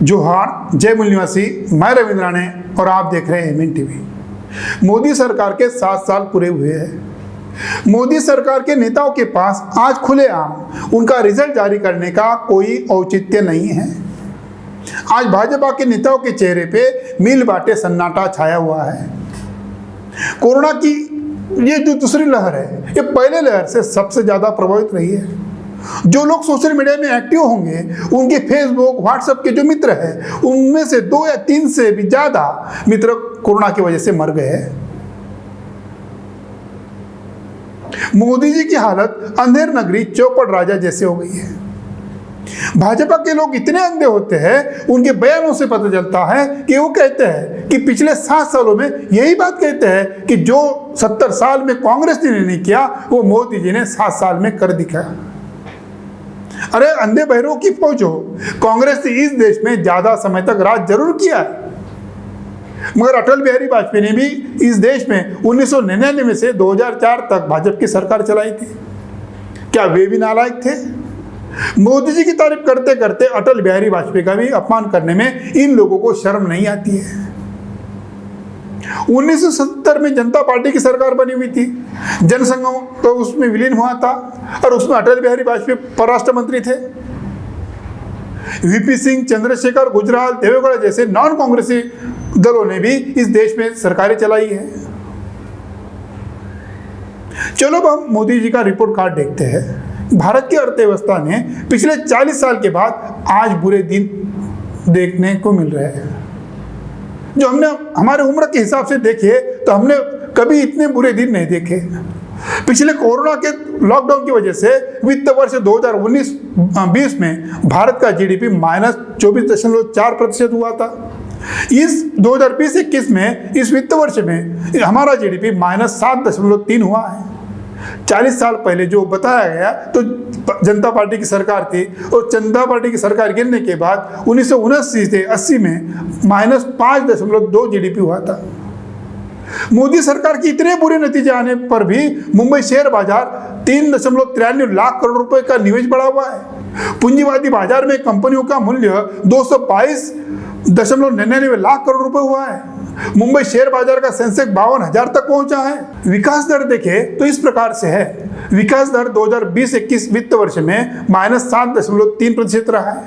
जोहार, जय मूल निवासी। मैं रविंद्र राणे और आप देख रहे हैं एमएन टीवी। मोदी सरकार के 7 साल पूरे हुए हैं। मोदी सरकार के नेताओं के पास आज खुलेआम उनका रिजल्ट जारी करने का कोई औचित्य नहीं है। आज भाजपा के नेताओं के चेहरे पे मील बाटे सन्नाटा छाया हुआ है। कोरोना की ये जो दूसरी लहर है, ये पहले लहर से सबसे ज्यादा प्रभावित रही है। जो लोग सोशल मीडिया में एक्टिव होंगे, उनके फेसबुक, व्हाट्सएप के जो मित्र हैं, उनमें से 2 या 3 से भी ज्यादा मित्र कोरोना की वजह से मर गए हैं। मोदी जी की हालत अंधेर नगरी चौपड़ राजा जैसे हो गई है। भाजपा के लोग इतने अंधे होते हैं, उनके बयानों से पता चलता है कि वो कहते हैं कि पिछले 7 सालों में यही बात कहते हैं कि जो 70 साल में कांग्रेस ने नहीं किया, वो मोदी जी ने 7 साल में कर दिखाया। अरे अंधे बहरों की फौज हो, कांग्रेस ने इस देश में ज्यादा समय तक राज जरूर किया है, मगर अटल बिहारी वाजपेयी ने भी इस देश में 1999 से 2004 तक भाजपा की सरकार चलाई थी। क्या वे भी नालायक थे? मोदी जी की तारीफ करते करते अटल बिहारी वाजपेयी का भी अपमान करने में इन लोगों को शर्म नहीं आती है। 1970 में जनता पार्टी की सरकार बनी हुई थी, जनसंघ तो उसमें विलीन हुआ था और उसमें अटल बिहारी वाजपेयी परराष्ट्र मंत्री थे। वीपी सिंह, चंद्रशेखर, गुजराल, देवेगौड़ा जैसे नॉन कांग्रेसी दलों ने भी इस देश में सरकारें चलाई है। चलो अब हम मोदी जी का रिपोर्ट कार्ड देखते हैं। भारत की अर्थव्यवस्था ने पिछले 40 साल के बाद आज बुरे दिन देखने को मिल रहे हैं। जो हमने हमारे उम्र के हिसाब से देखे तो हमने कभी इतने बुरे दिन नहीं देखे। पिछले कोरोना के लॉकडाउन की वजह से वित्त वर्ष 2019-20 में भारत का जीडीपी -24.4% हुआ था। इस 2020-21 में इस वित्त वर्ष में हमारा जीडीपी -7.3 हुआ है। 40 साल पहले जो बताया गया तो जनता पार्टी की सरकार थी, और जनता पार्टी की सरकार गिरने के बाद 1979 से 80 में -5.2 जीडीपी हुआ था। मोदी सरकार के इतने बुरे नतीजे आने पर भी मुंबई शेयर बाजार 3.93 लाख करोड़ रुपए का निवेश बढ़ा हुआ है। पूंजीवादी बाजार में कंपनियों का मूल्य 222.99 लाख करोड़ रुपए हुआ है। मुंबई शेयर बाजार का सेंसेक्स 52,000 तक पहुंचा है। विकास दर देखें तो इस प्रकार से है। विकास दर 2020-21 वित्त वर्ष में -7.3% रहा है।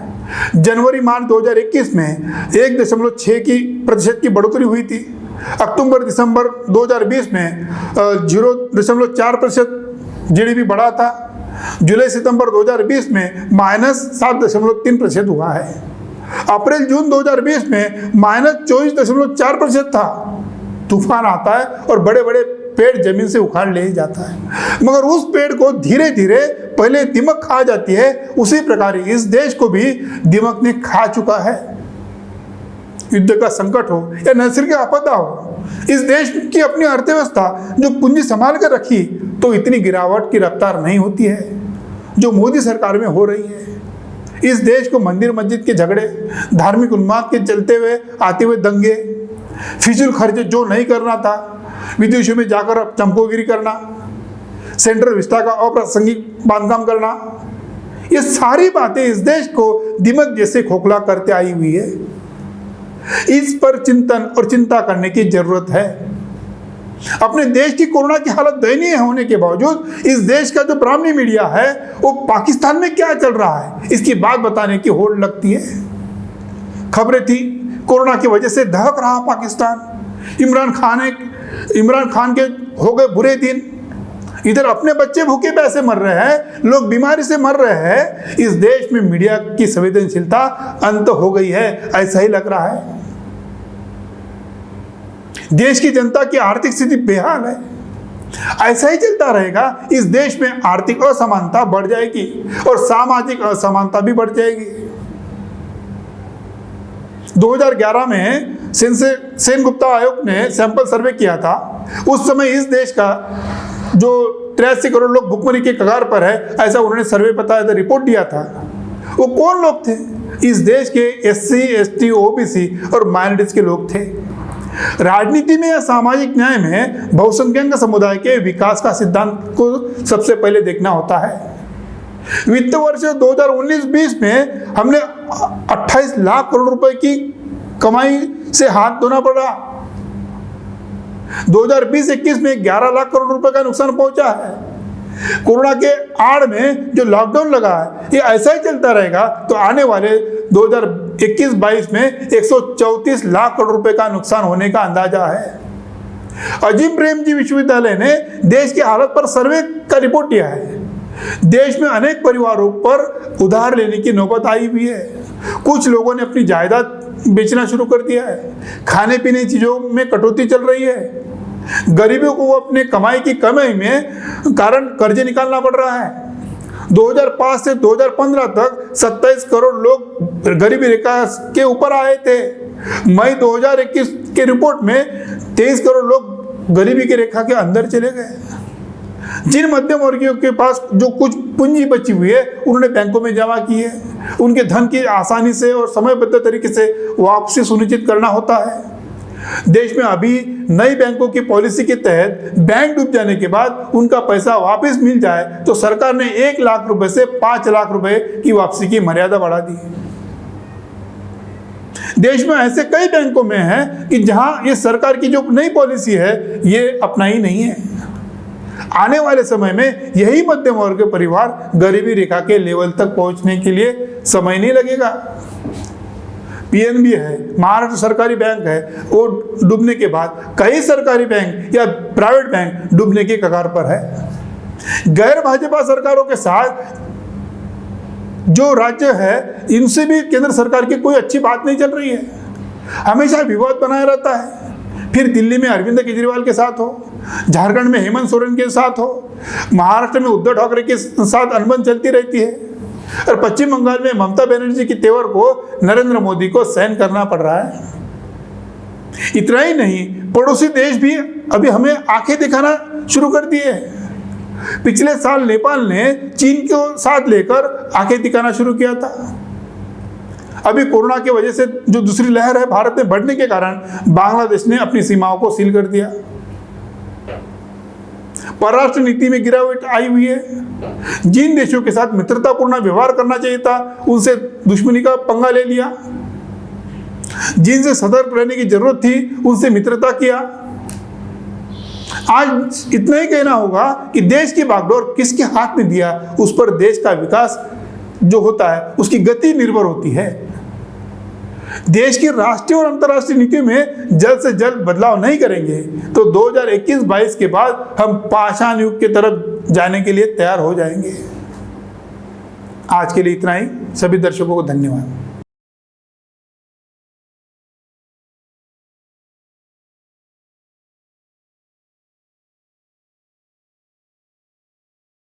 जनवरी मार्च 2021 में 1.6% की बढ़ोतरी हुई थी। अक्टूबर दिसंबर 2020 में 0.4% जीडीपी बढ़ा था। जुलाई सितंबर 2020 में -7.3% हुआ है। अप्रैल जून 2020 में -24.4% था। तूफान आता है और बड़े बड़े पेड़ जमीन से उखाड़ ले जाता है, मगर उस पेड़ को धीरे धीरे पहले दीमक खा जाती है, उसी प्रकार इस देश को भी दीमक ने खा चुका है। युद्ध का संकट हो या नैसर्गिक आपदा हो, इस देश की अपनी अर्थव्यवस्था जो पूंजी संभाल कर रखी तो इतनी गिरावट की रफ्तार नहीं होती है जो मोदी सरकार में हो रही है। इस देश को मंदिर मस्जिद के झगड़े, धार्मिक उन्माद के चलते हुए आते हुए दंगे, फिजूल खर्च जो नहीं करना था, विदेशों में जाकर चमकोगिरी करना, सेंट्रल विस्टा का अप्रासंगिक बांधकाम करना, ये सारी बातें इस देश को दीमक जैसे खोखला करते आई हुई है। इस पर चिंतन और चिंता करने की जरूरत है। अपने देश की कोरोना की हालत दयनीय होने के बावजूद इस देश का जो ब्राह्मणी मीडिया है वो पाकिस्तान में क्या चल रहा है इसकी बात बताने की होड़ लगती है। खबरें थी कोरोना की वजह से दहक रहा पाकिस्तान, इमरान खान के हो गए बुरे दिन, इधर अपने बच्चे भूखे पैसे मर रहे हैं, लोग बीमारी से मर रहे हैं। इस देश में मीडिया की संवेदनशीलता अंत हो गई है, ऐसा ही लग रहा है। देश की जनता की आर्थिक स्थिति बेहाल है। ऐसा ही चलता रहेगा, इस देश में आर्थिक असमानता बढ़ जाएगी और सामाजिक असमानता भी बढ़ जाएगी। 2011 में सेनगुप्ता आयोग ने सैंपल सर्वे किया था। उस समय इस देश का जो 83 करोड़ लोग भुखमरी के कगार पर है, ऐसा उन्होंने सर्वे बताया था, रिपोर्ट दिया था। वो कौन लोग थे? इस देश के SC, ST, OBC और माइनॉरिटीज के लोग थे। राजनीति में या सामाजिक न्याय में बहुसंख्यक समुदाय के विकास का सिद्धांत को सबसे पहले देखना होता है। वित्त वर्ष 2019-20 में हमने 28 लाख करोड़ रुपए की कमाई से हाथ धोना पड़ा। 2020-21 में 11 लाख करोड़ रुपए का नुकसान पहुंचा है। कोरोना के आड़ में जो लॉकडाउन लगा है, ये ऐसा ही चलता रहेगा तो आने वाले 2021-22 में 134 लाख करोड़ रुपए का नुकसान होने का अंदाजा है। अजीम प्रेमजी विश्वविद्यालय ने देश की हालत पर सर्वे का रिपोर्ट दिया है। देश में अनेक परिवारों पर उधार लेने की नौबत आई हुई है। कुछ लोगों ने अपनी जायदाद बेचना शुरू कर दिया है। खाने पीने की चीजों में कटौती चल रही है। गरीबों को अपने कमाई की कमी में कारण कर्जे निकालना पड़ रहा है। 2005 से 2015 तक 27 करोड़ लोग गरीबी रेखा के ऊपर आए थे। मई 2021 के रिपोर्ट में 23 करोड़ लोग गरीबी की रेखा के अंदर चले गए। जिन मध्यम वर्गीयों के पास जो कुछ पूंजी बची हुई है, उन्होंने बैंकों में जमा की है। उनके धन की आसानी से और समयबद्ध तरीके से वापसी सुनिश्चित करना होता है। देश में अभी नई बैंकों की पॉलिसी के तहत बैंक डूब जाने के बाद उनका पैसा वापस मिल जाए तो सरकार ने 1 लाख रुपए से 5 लाख रुपए की वापसी की मर्यादा बढ़ा दी है। देश में ऐसे कई बैंकों में है कि जहां ये सरकार की जो नई पॉलिसी है ये अपनाई नहीं है। आने वाले समय में यही मध्यम वर्ग के परिवार गरीबी रेखा के लेवल तक पहुंचने के लिए समय नहीं लगेगा। पीएनबी है, महाराष्ट्र सरकारी बैंक है, वो डूबने के बाद कई सरकारी बैंक या प्राइवेट बैंक डूबने की कगार पर है। गैर भाजपा सरकारों के साथ जो राज्य है, इनसे भी केंद्र सरकार की कोई अच्छी बात नहीं चल रही है। हमेशा विवाद बनाया रहता है। फिर दिल्ली में अरविंद केजरीवाल के साथ हो, झारखंड में हेमंत सोरेन के साथ हो, महाराष्ट्र में उद्धव ठाकरे के साथ अनबन चलती रहती है और पश्चिम बंगाल में ममता बनर्जी की तेवर को नरेंद्र मोदी को सहन करना पड़ रहा है। इतना ही नहीं, पड़ोसी देश भी अभी हमें आंखें दिखाना शुरू कर दिए हैं। पिछले साल नेपाल ने चीन को साथ लेकर आंखें दिखाना शुरू किया था। अभी कोरोना की वजह से जो दूसरी लहर है भारत में बढ़ने के कारण बांग्लादेश ने अपनी सीमाओं को सील कर दिया। परराष्ट्र नीति में गिरावट आई हुई है। जिन देशों के साथ मित्रतापूर्ण व्यवहार करना चाहिए था, उनसे दुश्मनी का पंगा ले लिया। जिनसे सतर्क रहने की जरूरत थी, उनसे मित्रता किया। आज इतना ही कहना होगा कि देश की बागडोर किसके हाथ में दिया, उस पर देश का विकास जो होता है उसकी गति निर्भर होती है। देश की राष्ट्रीय और अंतर्राष्ट्रीय नीतियों में जल्द से जल्द बदलाव नहीं करेंगे तो 2021-22 के बाद हम पाषाण युग की तरफ जाने के लिए तैयार हो जाएंगे। आज के लिए इतना ही। सभी दर्शकों को धन्यवाद।